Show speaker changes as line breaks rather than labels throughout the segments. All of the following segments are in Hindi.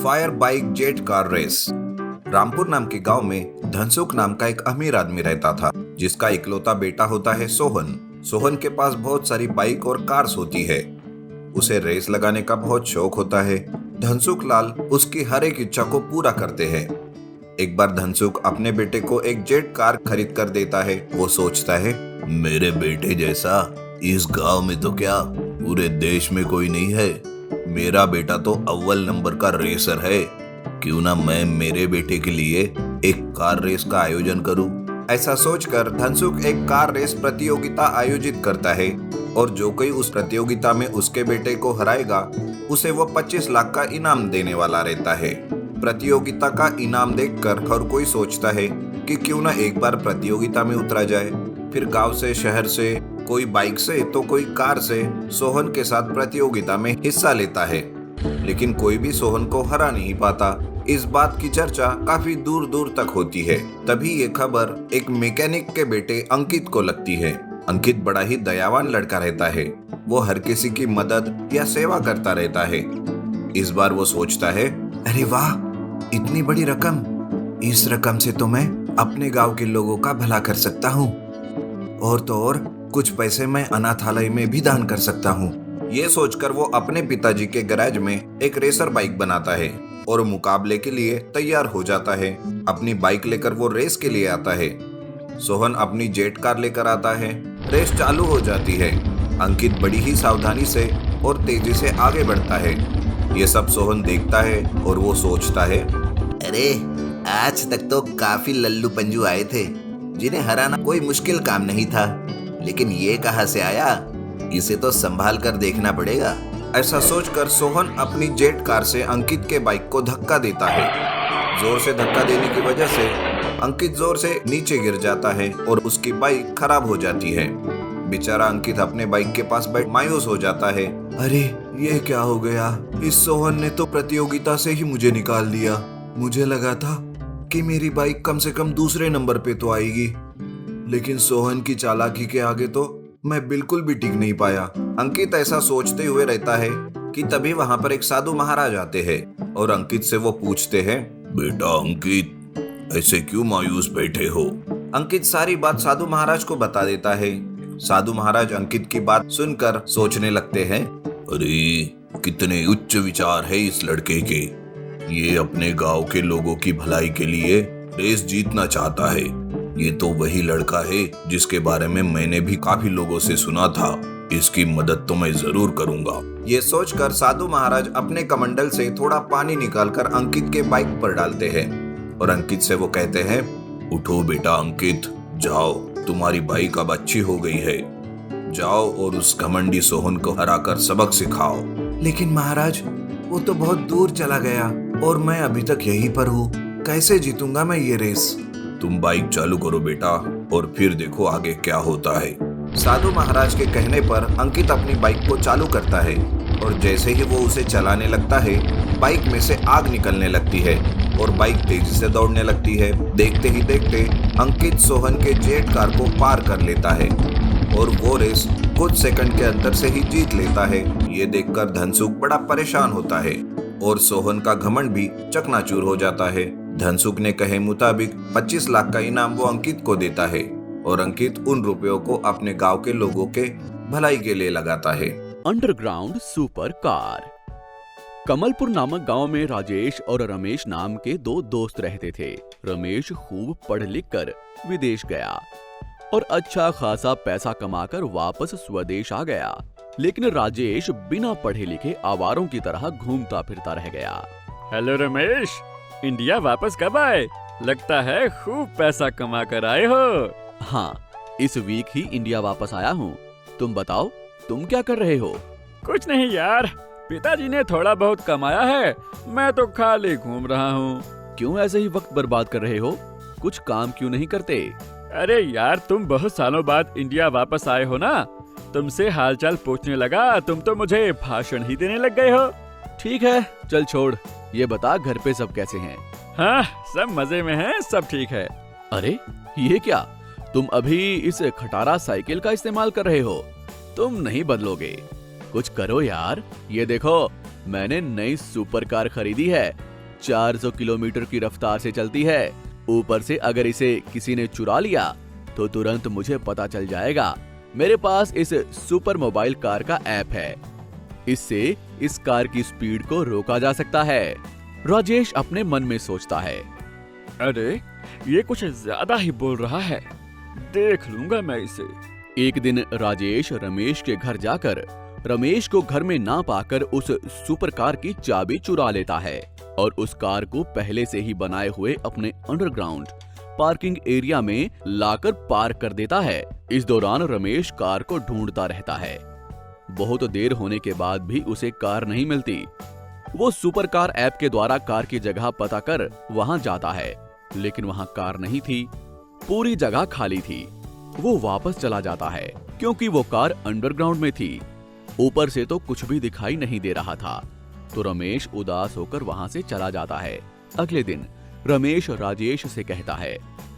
Fire bike jet car race. Rampur नाम के गांव में धनसुख नाम का एक अमीर आदमी रहता था, जिसका इकलौता बेटा होता है सोहन। सोहन के पास बहुत सारी बाइक और कार्स होती है। उसे रेस लगाने का बहुत शौक होता है। धनसुख लाल उसकी हर एक इच्छा को पूरा करते हैं। एक बार धनसुख अपने बेटे को एक जेट कार खरीद कर देता है। वो सोचता है, मेरे बेटे जैसा इस गांव में तो क्या पूरे देश में कोई नहीं है। मेरा बेटा तो अव्वल नंबर का रेसर है। क्यों ना मैं मेरे बेटे के लिए एक कार रेस का आयोजन करूं। ऐसा सोचकर धनसुख एक कार रेस प्रतियोगिता आयोजित करता है और जो कोई उस प्रतियोगिता में उसके बेटे को हराएगा उसे वो 25 लाख का इनाम देने वाला रहता है। प्रतियोगिता का इनाम देखकर हर कोई सोचता है कि क्यों ना एक बार प्रतियोगिता में उतरा जाए। फिर गांव से, शहर से, कोई बाइक से तो कोई कार से सोहन के साथ प्रतियोगिता में हिस्सा लेता है, लेकिन कोई भी सोहन को हरा नहीं पाता। इस बात की चर्चा काफी दूर दूर तक होती है। तभी ये खबर एक मैकेनिक के बेटे अंकित को लगती है। अंकित बड़ा ही दयावान लड़का रहता है। वो हर किसी की मदद या सेवा करता रहता है। इस बार वो सोचता है, अरे वाह, इतनी बड़ी रकम! इस रकम से तो मैं अपने गांव के लोगों का भला कर सकता हूँ। और तो और कुछ पैसे मैं अनाथालय में भी दान कर सकता हूँ। ये सोचकर वो अपने पिताजी के गैराज में एक रेसर बाइक बनाता है और मुकाबले के लिए तैयार हो जाता है। अपनी बाइक लेकर वो रेस के लिए आता है। सोहन अपनी जेट कार लेकर आता है। रेस चालू हो जाती है। अंकित बड़ी ही सावधानी से और तेजी से आगे बढ़ता है। ये सब सोहन देखता है और वो सोचता है,
अरे आज तक तो काफी लल्लू पंजू आए थे जिन्हें हराना कोई मुश्किल काम नहीं था, लेकिन ये कहाँ से आया? इसे तो संभाल कर देखना पड़ेगा।
ऐसा सोचकर सोहन अपनी जेट कार से अंकित के बाइक को धक्का देता है। जोर से धक्का देने की वजह से अंकित जोर से नीचे गिर जाता है और उसकी बाइक खराब हो जाती है। बेचारा अंकित अपने बाइक के पास बैठ मायूस हो जाता है। अरे ये क्या हो गया? इस सोहन ने तो प्रतियोगिता से ही मुझे निकाल दिया। मुझे लगा था कि मेरी बाइक कम से कम दूसरे नंबर पे तो आएगी, लेकिन सोहन की चालाकी के आगे तो मैं बिल्कुल भी टिक नहीं पाया। अंकित ऐसा सोचते हुए रहता है कि तभी वहां पर एक साधु महाराज आते हैं और अंकित से वो पूछते हैं, बेटा अंकित, ऐसे क्यों मायूस बैठे हो? अंकित सारी बात साधु महाराज को बता देता है। साधु महाराज अंकित की बात सुनकर सोचने लगते हैं, अरे कितने उच्च विचार है इस लड़के के। ये अपने गांव के लोगों की भलाई के लिए रेस जीतना चाहता है। ये तो वही लड़का है जिसके बारे में मैंने भी काफी लोगों से सुना था। इसकी मदद तो मैं जरूर करूंगा। ये सोचकर साधु महाराज अपने कमंडल से थोड़ा पानी निकालकर अंकित के बाइक पर डालते हैं और अंकित से वो कहते हैं, उठो बेटा अंकित, जाओ, तुम्हारी बाइक अब अच्छी हो गई है। जाओ और उस घमंडी सोहन को हराकर सबक सिखाओ। लेकिन महाराज, वो तो बहुत दूर चला गया और मैं अभी तक यहीं पर हूँ। कैसे जीतूंगा मैं ये रेस? तुम बाइक चालू करो बेटा और फिर देखो आगे क्या होता है। साधु महाराज के कहने पर अंकित अपनी बाइक को चालू करता है और जैसे ही वो उसे चलाने लगता है, बाइक में से आग निकलने लगती है और बाइक तेजी से दौड़ने लगती है। देखते ही देखते अंकित सोहन के जेट कार को पार कर लेता है और वो रेस कुछ सेकंड के अंदर से ही जीत लेता है। ये देखकर धनसुख बड़ा परेशान होता है और सोहन का घमंड भी चकनाचूर हो जाता है। धनसुख ने कहे मुताबिक 25 लाख का इनाम वो अंकित को देता है और अंकित उन रुपयों को अपने गांव के लोगों के भलाई के लिए लगाता है।
Underground super car. कमलपुर नामक गांव में राजेश और रमेश नाम के दो दोस्त रहते थे। रमेश खूब पढ़ लिख कर विदेश गया और अच्छा खासा पैसा कमाकर वापस स्वदेश आ गया, लेकिन राजेश बिना पढ़े लिखे आवारों की तरह घूमता फिरता रह गया।
हेलो रमेश, इंडिया वापस कब आए? लगता है खूब पैसा कमा कर आए हो।
हाँ, इस वीक ही इंडिया वापस आया हूँ। तुम बताओ, तुम क्या कर रहे हो?
कुछ नहीं यार, पिताजी ने थोड़ा बहुत कमाया है, मैं तो खाली घूम रहा हूँ।
क्यों ऐसे ही वक्त बर्बाद कर रहे हो? कुछ काम क्यों नहीं करते?
अरे यार, तुम बहुत सालों बाद इंडिया वापस आए हो ना, तुमसे हालचाल पूछने लगा, तुम तो मुझे भाषण ही देने लग गए हो।
ठीक है, चल छोड़, ये बता घर पे सब कैसे हैं?
हाँ, सब मजे में हैं, सब ठीक है।
अरे ये क्या, तुम अभी इस खटारा साइकिल का इस्तेमाल कर रहे हो? तुम नहीं बदलोगे, कुछ करो यार। ये देखो, मैंने नई सुपर कार खरीदी है 400 किलोमीटर की रफ्तार से चलती है। ऊपर से अगर इसे किसी ने चुरा लिया तो तुरंत मुझे पता चल जाएगा। मेरे पास इस सुपर मोबाइल कार का ऐप है, इससे इस कार की स्पीड को रोका जा सकता है। राजेश अपने मन में सोचता है,
अरे ये कुछ ज्यादा ही बोल रहा है, देख लूंगा मैं इसे।
एक दिन राजेश रमेश के घर जाकर रमेश को घर में ना पाकर उस सुपर कार की चाबी चुरा लेता है और उस कार को पहले से ही बनाए हुए अपने अंडरग्राउंड पार्किंग एरिया में लाकर पार्क कर देता है। इस दौरान रमेश कार को ढूंढता रहता है। बहुत देर होने के बाद भी उसे कार नहीं मिलती। वो सुपर कार ऐप के द्वारा कार की जगह पता कर वहां जाता है, लेकिन वहां कार नहीं थी, पूरी जगह खाली थी। वो वापस चला जाता है क्योंकि वो कार अंडरग्राउंड में थी। ऊपर से तो कुछ भी दिखाई नहीं दे रहा था, तो रमेश उदास होकर वहां से चला जाता है। अगले दिन रमेश राजेश से कहता है,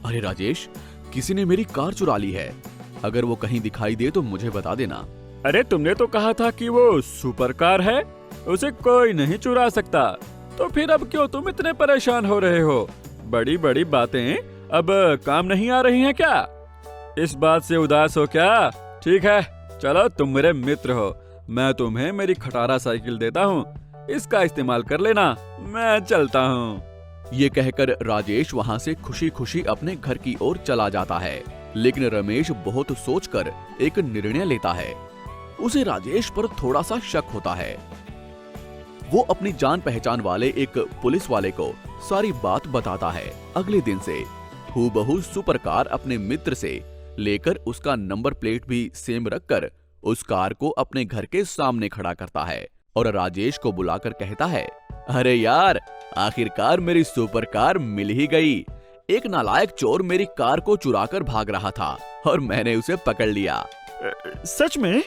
अरे राजेश, किसी ने मेरी कार चुरा ली है, अगर वो कहीं दिखाई दे तो मुझे बता देना।
अरे तुमने तो कहा था कि वो सुपर कार है, उसे कोई नहीं चुरा सकता, तो फिर अब क्यों तुम इतने परेशान हो रहे हो? बड़ी बड़ी बातें अब काम नहीं आ रही हैं क्या? इस बात से उदास हो क्या? ठीक है, चलो तुम मेरे मित्र हो, मैं तुम्हें मेरी खटारा साइकिल देता हूँ, इसका इस्तेमाल कर लेना, मैं चलता हूँ।
ये कहकर राजेश वहां से खुशी खुशी अपने घर की ओर चला जाता है। लेकिन रमेश बहुत सोचकर एक निर्णय लेता है। उसे राजेश पर थोड़ा सा शक होता है। वो अपनी जान पहचान वाले एक पुलिस वाले को सारी बात बताता है। अगले दिन से हूबहू सुपर कार अपने मित्र से लेकर उसका नंबर प्लेट भी सेम रखकर उस कार को अपने घर के सामने खड़ा करता है और राजेश को बुलाकर कहता है, अरे यार, आखिरकार मेरी सुपर कार मिल ही गई। एक नालायक चोर मेरी कार को चुराकर भाग रहा था और मैंने उसे पकड़ लिया।
सच में?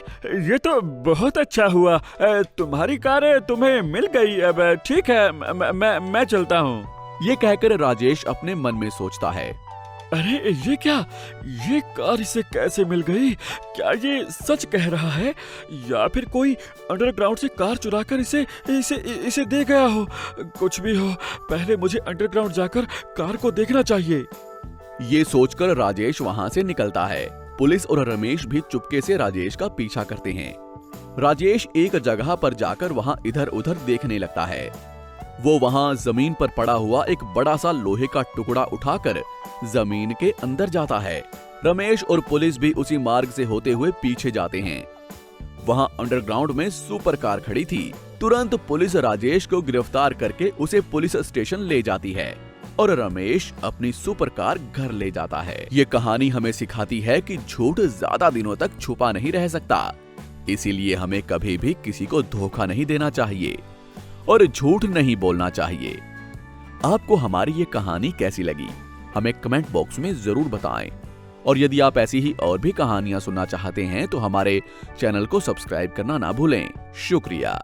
ये तो बहुत अच्छा हुआ, तुम्हारी कार तुम्हें मिल गई। अब ठीक है, मैं चलता हूँ।
ये कहकर राजेश अपने मन में सोचता है,
अरे ये क्या, ये कार इसे कैसे मिल गई? क्या ये सच कह रहा है या फिर कोई अंडरग्राउंड से कार चुराकर इसे दे गया हो? कुछ भी हो, पहले मुझे अंडरग्राउंड जाकर कार को देखना चाहिए।
ये सोचकर राजेश वहां से निकलता है। पुलिस और रमेश भी चुपके से राजेश का पीछा करते हैं। राजेश एक जगह पर जाकर वहां इधर उधर देखने लगता है। वो वहां जमीन पर पड़ा हुआ एक बड़ा सा लोहे का टुकड़ा उठाकर जमीन के अंदर जाता है। रमेश और पुलिस भी उसी मार्ग से होते हुए पीछे जाते हैं। वहां अंडरग्राउंड में सुपर कार खड़ी थी। तुरंत पुलिस राजेश को गिरफ्तार करके उसे पुलिस स्टेशन ले जाती है और रमेश अपनी सुपर कार घर ले जाता है। ये कहानी हमें सिखाती है कि झूठ ज्यादा दिनों तक छुपा नहीं रह सकता, इसीलिए हमें कभी भी किसी को धोखा नहीं देना चाहिए और झूठ नहीं बोलना चाहिए। आपको हमारी ये कहानी कैसी लगी, हमें कमेंट बॉक्स में जरूर बताएं। और यदि आप ऐसी ही और भी कहानियां सुनना चाहते हैं तो हमारे चैनल को सब्सक्राइब करना ना भूलें। शुक्रिया।